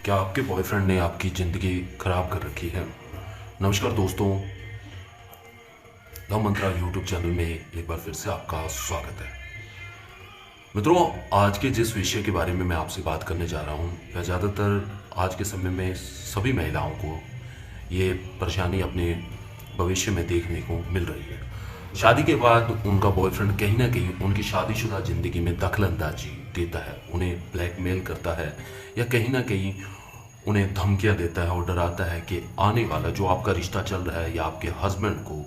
क्या आपके बॉयफ्रेंड ने आपकी ज़िंदगी खराब कर रखी है? नमस्कार दोस्तों, द मंत्रा यूट्यूब चैनल में एक बार फिर से आपका स्वागत है। मित्रों, आज के जिस विषय के बारे में मैं आपसे बात करने जा रहा हूँ वह ज़्यादातर आज के समय में सभी महिलाओं को ये परेशानी अपने भविष्य में देखने को मिल रही है। शादी के बाद उनका बॉयफ्रेंड कहीं ना कहीं उनकी शादीशुदा ज़िंदगी में दखलंदाजी देता है, उन्हें ब्लैकमेल करता है या कहीं ना कहीं उन्हें धमकियां देता है और डराता है कि आने वाला जो आपका रिश्ता चल रहा है या आपके हस्बैंड को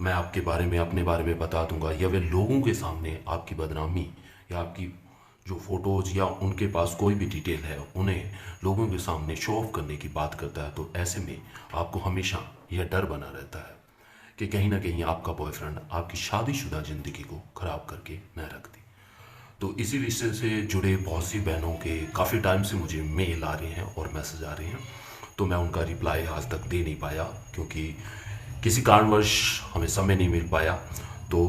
मैं आपके बारे में अपने बारे में बता दूंगा, या वे लोगों के सामने आपकी बदनामी या आपकी जो फोटोज़ या उनके पास कोई भी डिटेल है उन्हें लोगों के सामने शो ऑफ करने की बात करता है। तो ऐसे में आपको हमेशा यह डर बना रहता है कि कहीं ना कहीं आपका बॉयफ्रेंड आपकी शादीशुदा ज़िंदगी को ख़राब करके न रख दे। तो इसी विषय से जुड़े बहुत सी बहनों के काफ़ी टाइम से मुझे मेल आ रहे हैं और मैसेज आ रहे हैं, तो मैं उनका रिप्लाई आज तक दे नहीं पाया क्योंकि किसी कारणवश हमें समय नहीं मिल पाया। तो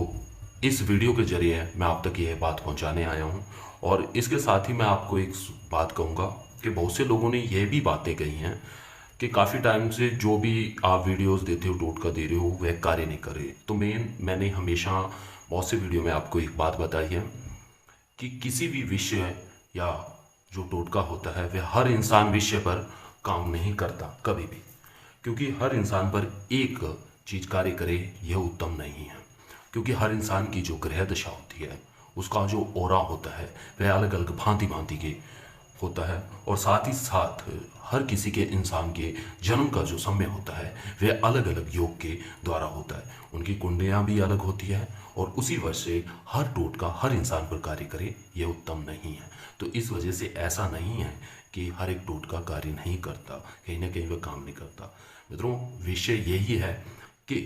इस वीडियो के जरिए मैं आप तक यह बात पहुंचाने आया हूं और इसके साथ ही मैं आपको एक बात कहूंगा कि बहुत से लोगों ने यह भी बातें कही हैं कि काफ़ी टाइम से जो भी आप वीडियोस देते हो, टोटका दे रहे हो, वह कार्य नहीं कर रहे। तो मैंने हमेशा बहुत से वीडियो में आपको एक बात बताई है कि किसी भी विषय या जो टोटका होता है वह हर इंसान विषय पर काम नहीं करता कभी भी, क्योंकि हर इंसान पर एक चीज कार्य करे यह उत्तम नहीं है। क्योंकि हर इंसान की जो ग्रह दशा होती है, उसका जो ओरा होता है वह अलग अलग भांति भांति के होता है और साथ ही साथ हर किसी के इंसान के जन्म का जो समय होता है वह अलग अलग योग के द्वारा होता है। उनकी कुंडलियाँ भी अलग होती है और उसी वजह से हर टोटका हर इंसान पर कार्य करे यह उत्तम नहीं है। तो इस वजह से ऐसा नहीं है कि हर एक टोटका कार्य नहीं करता, कहीं ना कहीं वह काम नहीं करता। मित्रों, विषय यही है कि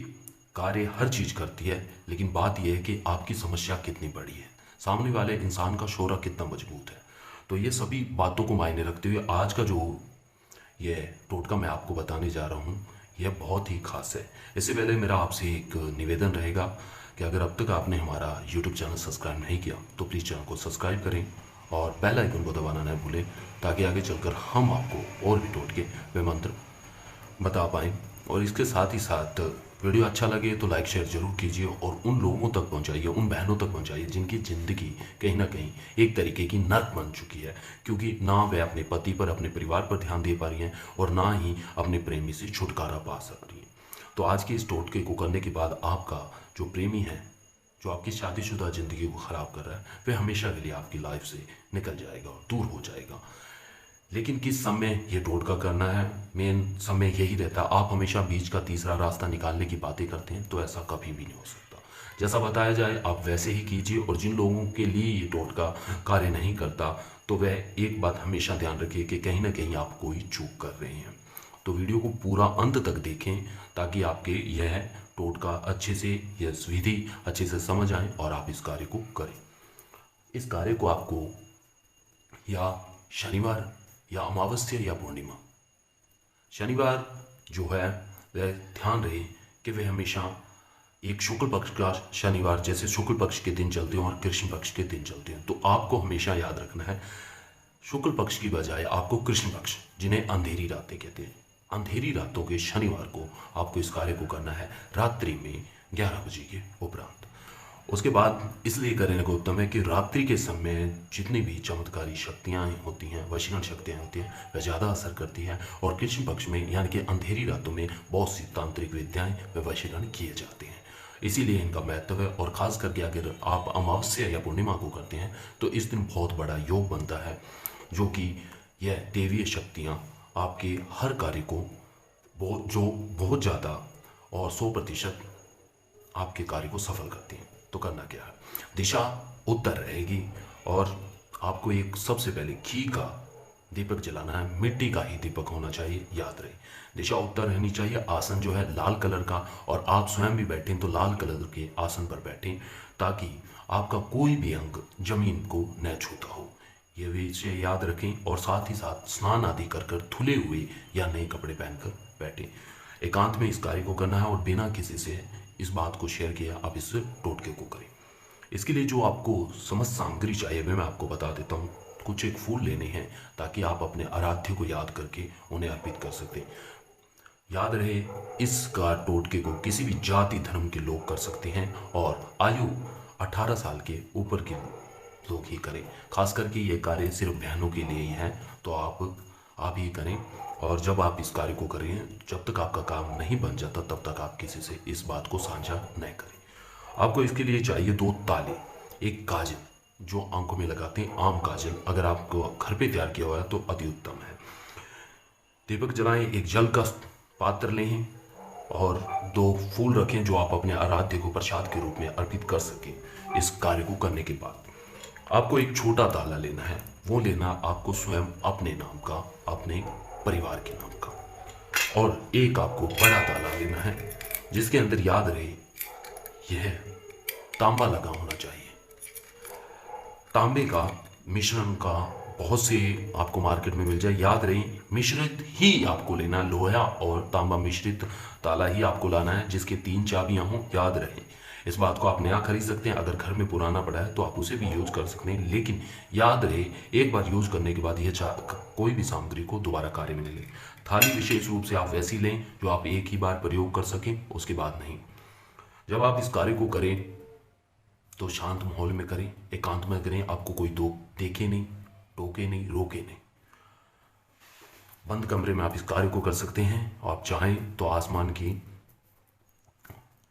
कार्य हर चीज़ करती है, लेकिन बात यह है कि आपकी समस्या कितनी बड़ी है, सामने वाले इंसान का शोरा कितना मजबूत है। तो ये सभी बातों को मायने रखते हुए आज का जो ये टोटका मैं आपको बताने जा रहा हूँ यह बहुत ही खास है। इससे पहले मेरा आपसे एक निवेदन रहेगा कि अगर अब तक आपने हमारा यूट्यूब चैनल सब्सक्राइब नहीं किया तो प्लीज़ चैनल को सब्सक्राइब करें और बेल आइकन को दबाना न भूलें, ताकि आगे चलकर हम आपको और भी टोटके व मंत्र बता पाएँ। और इसके साथ ही साथ वीडियो अच्छा लगे तो लाइक शेयर जरूर कीजिए और उन लोगों तक पहुंचाइए, उन बहनों तक पहुंचाइए जिनकी ज़िंदगी कहीं ना कहीं एक तरीके की नर्क बन चुकी है, क्योंकि ना वे अपने पति पर, अपने परिवार पर ध्यान दे पा रही हैं और ना ही अपने प्रेमी से छुटकारा पा सक रही हैं। तो आज के इस टोटके को करने के बाद आपका जो प्रेमी है, जो आपकी शादीशुदा ज़िंदगी को ख़राब कर रहा है, वह हमेशा के लिए आपकी लाइफ से निकल जाएगा और दूर हो जाएगा। लेकिन किस समय ये टोटका करना है, मेन समय यही रहता है। आप हमेशा बीच का तीसरा रास्ता निकालने की बातें करते हैं, तो ऐसा कभी भी नहीं हो सकता। जैसा बताया जाए आप वैसे ही कीजिए। और जिन लोगों के लिए ये टोटका कार्य नहीं करता, तो वह एक बात हमेशा ध्यान रखिए कि कहीं ना कहीं आप कोई चूक कर रहे हैं। तो वीडियो को पूरा अंत तक देखें ताकि आपके यह टोटका अच्छे से, यह विधि अच्छे से समझ आए और आप इस कार्य को करें। इस कार्य को आपको या शनिवार या अमावस्या या पूर्णिमा, शनिवार जो है वह ध्यान रहे कि वह हमेशा एक शुक्ल पक्ष का शनिवार, जैसे शुक्ल पक्ष के दिन चलते हैं और कृष्ण पक्ष के दिन चलते हैं, तो आपको हमेशा याद रखना है शुक्ल पक्ष की बजाय आपको कृष्ण पक्ष, जिन्हें अंधेरी रातें कहते हैं, अंधेरी रातों के शनिवार को आपको इस कार्य को करना है रात्रि में 11 बजे के उपरांत। उसके बाद इसलिए करने को उत्तम है कि रात्रि के समय जितनी भी चमत्कारी शक्तियाँ होती हैं, वशीकरण शक्तियाँ होती हैं, वह ज़्यादा असर करती हैं। और कृष्ण पक्ष में यानी कि अंधेरी रातों में बहुत सी तांत्रिक विद्याएं व वशीकरण किए जाते हैं, इसीलिए इनका महत्व है। और ख़ास करके अगर आप अमावस्या या पूर्णिमा को करते हैं तो इस दिन बहुत बड़ा योग बनता है, जो कि यह देवीय शक्तियाँ आपके हर कार्य को बहुत ज़्यादा और 100% आपके कार्य को सफल करती हैं। तो करना क्या है, दिशा उत्तर रहेगी और आपको एक सबसे पहले घी का दीपक जलाना है। मिट्टी का ही दीपक होना चाहिए, याद रहे। दिशा उत्तर रहनी चाहिए। आसन जो है लाल कलर का, और आप स्वयं भी बैठें तो लाल कलर के आसन पर बैठें, ताकि आपका कोई भी अंग जमीन को न छूता हो। ये विषय याद रखें और साथ ही साथ स्नान आदि कर कर धुले हुए या नए कपड़े पहनकर बैठें। एकांत में इस कार्य को करना है और बिना किसी से इस बात को शेयर किया आप इस टोटके को करें। इसके लिए जो आपको समस्त सामग्री चाहिए वह मैं आपको बता देता हूँ। कुछ एक फूल लेने हैं ताकि आप अपने आराध्य को याद करके उन्हें अर्पित कर सकते हैं। याद रहे, इसका टोटके को किसी भी जाति धर्म के लोग कर सकते हैं और आयु 18 साल के ऊपर के लोग ही करें। खास करके ये कार्य सिर्फ बहनों के लिए ही है, तो आप ही करें। और जब आप इस कार्य को करें, जब तक आपका काम नहीं बन जाता तब तक आप किसी से इस बात को साझा न करें। आपको इसके लिए चाहिए 2 ताले, एक काजल जो आंखों में लगाते हैं, आम काजल। अगर आपको घर पे तैयार किया हुआ है तो अति उत्तम है। दीपक जलाएं, एक जल का पात्र लें और 2 फूल रखें जो आप अपने आराध्य को प्रसाद के रूप में अर्पित कर सकें। इस कार्य को करने के बाद आपको एक छोटा ताला लेना है। वो लेना आपको स्वयं अपने नाम का, अपने परिवार के नाम का। और एक आपको बड़ा ताला लेना है जिसके अंदर, याद रहे, यह तांबा लगा होना चाहिए। तांबे का मिश्रण का बहुत से आपको मार्केट में मिल जाए। याद रहे, मिश्रित ही आपको लेना, लोहा और तांबा मिश्रित ताला ही आपको लाना है जिसके 3 चाबियां हों। याद रहे, इस बात को आप नया खरीद सकते हैं, अगर घर में पुराना पड़ा है तो आप उसे भी यूज कर सकते हैं, लेकिन याद रहे एक बार यूज करने के बाद यह कोई भी सामग्री को दोबारा कार्य में नहीं ले। थाली विशेष रूप से आप वैसी लें जो आप एक ही बार प्रयोग कर सकें, उसके बाद नहीं। जब आप इस कार्य को करें तो शांत माहौल में करें, एकांत में करें। आपको कोई देखे नहीं, टोके नहीं, रोके नहीं। बंद कमरे में आप इस कार्य को कर सकते हैं। आप चाहें तो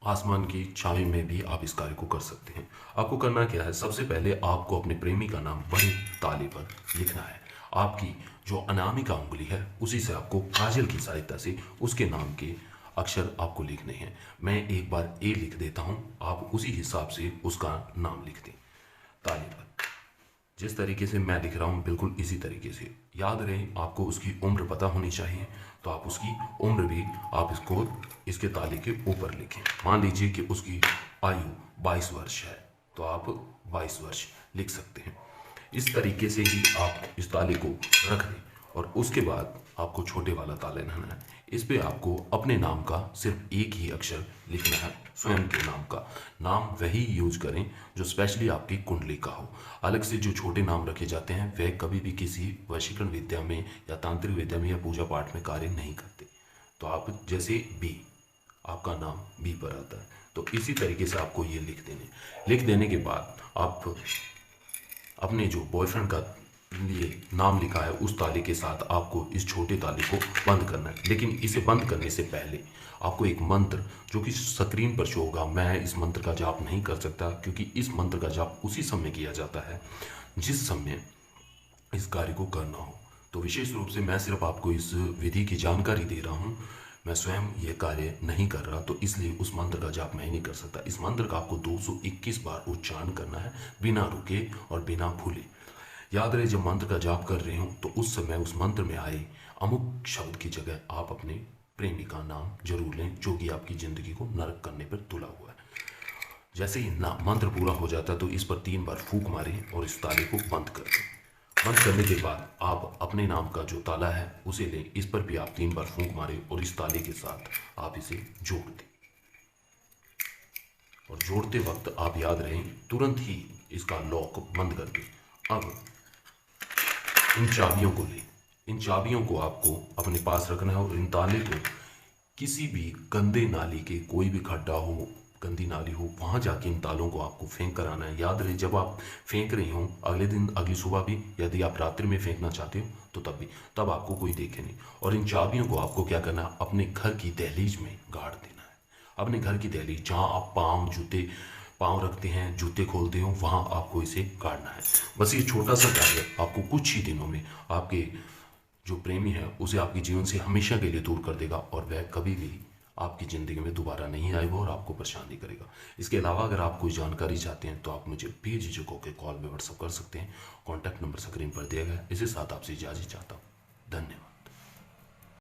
आसमान की छाया में भी आप इस कार्य को कर सकते हैं। आपको करना क्या है, सबसे पहले आपको अपने प्रेमी का नाम बड़े ताले पर लिखना है। आपकी जो अनामिका उंगली है उसी से आपको काजल की सहायता से उसके नाम के अक्षर आपको लिखने हैं। मैं एक बार ए लिख देता हूं, आप उसी हिसाब से उसका नाम लिख दें ताले पर। जिस तरीके से मैं लिख रहा हूं बिल्कुल इसी तरीके से। याद रहे, आपको उसकी उम्र पता होनी चाहिए, तो आप उसकी उम्र भी आप इसके ताले के ऊपर लिखें। मान लीजिए कि उसकी आयु 22 वर्ष है, तो आप 22 वर्ष लिख सकते हैं। इस तरीके से ही आप इस ताले को रख दें और उसके बाद आपको छोटे वाला ताला लेना है। इस पे आपको अपने नाम का सिर्फ एक ही अक्षर लिखना है, स्वयं के नाम का। नाम वही यूज करें जो स्पेशली आपकी कुंडली का हो। अलग से जो छोटे नाम रखे जाते हैं वह कभी भी किसी वशीकरण विद्या में या तांत्रिक विद्या में या पूजा पाठ में कार्य नहीं करते। तो आप जैसे बी, आपका नाम बी पर आता है, तो इसी तरीके से आपको ये लिख देने के बाद आप अपने जो बॉयफ्रेंड का लिए नाम लिखा है उस ताले के साथ आपको इस छोटे ताले को बंद करना है। लेकिन इसे बंद करने से पहले आपको एक मंत्र जो कि स्क्रीन पर शो होगा, मैं इस मंत्र का जाप नहीं कर सकता क्योंकि इस मंत्र का जाप उसी समय किया जाता है जिस समय इस कार्य को करना हो। तो विशेष रूप से मैं सिर्फ आपको इस विधि की जानकारी दे रहा हूँ, मैं स्वयं ये कार्य नहीं कर रहा, तो इसलिए उस मंत्र का जाप मैं नहीं कर सकता। इस मंत्र का आपको 221 बार उच्चारण करना है, बिना रुके और बिना भूले। याद रहे, जब मंत्र का जाप कर रहे हो तो उस समय उस मंत्र में आए अमुक शब्द की जगह आप अपने प्रेमी का नाम जरूर लें जो कि आपकी जिंदगी को नरक करने पर तुला हुआ है। जैसे ही मंत्र पूरा हो जाता है तो इस पर 3 बार फूंक मारें और इस ताले को बंद कर दें। बंद करने के बाद आप अपने नाम का जो ताला है उसे लें, इस पर भी आप 3 बार फूंक मारें और इस ताले के साथ आप इसे जोड़ दें। और जोड़ते वक्त आप याद रहें तुरंत ही इसका लॉक बंद कर दें। अब इन चाबियों को लें, इन चाबियों को आपको अपने पास रखना है और इन ताले को किसी भी गंदे नाली के, कोई भी खड्डा हो, गंदी नाली हो, वहाँ जाके इन तालों को आपको फेंक कर आना है। याद रहे, जब आप फेंक रही हो अगले दिन, अगली सुबह भी, यदि आप रात्रि में फेंकना चाहते हो तो तब आपको कोई देखे नहीं। और इन चाबियों को आपको क्या करना है, अपने घर की दहलीज में गाड़ देना है। अपने घर की दहलीज जहाँ आप पाँव रखते हैं, जूते खोलते हो, वहाँ आपको इसे गाड़ना है। बस ये छोटा सा कार्य आपको कुछ ही दिनों में आपके जो प्रेमी है उसे आपके जीवन से हमेशा के लिए दूर कर देगा और वह कभी भी आपकी ज़िंदगी में दोबारा नहीं आएगा और आपको परेशान नहीं करेगा। इसके अलावा अगर आप कोई जानकारी चाहते हैं तो आप मुझे बेझिझक होकर कॉल में व्हाट्सअप कर सकते हैं। कॉन्टैक्ट नंबर स्क्रीन पर दिया गया है। इसी साथ आपसे इजाज़त चाहता हूँ। धन्यवाद।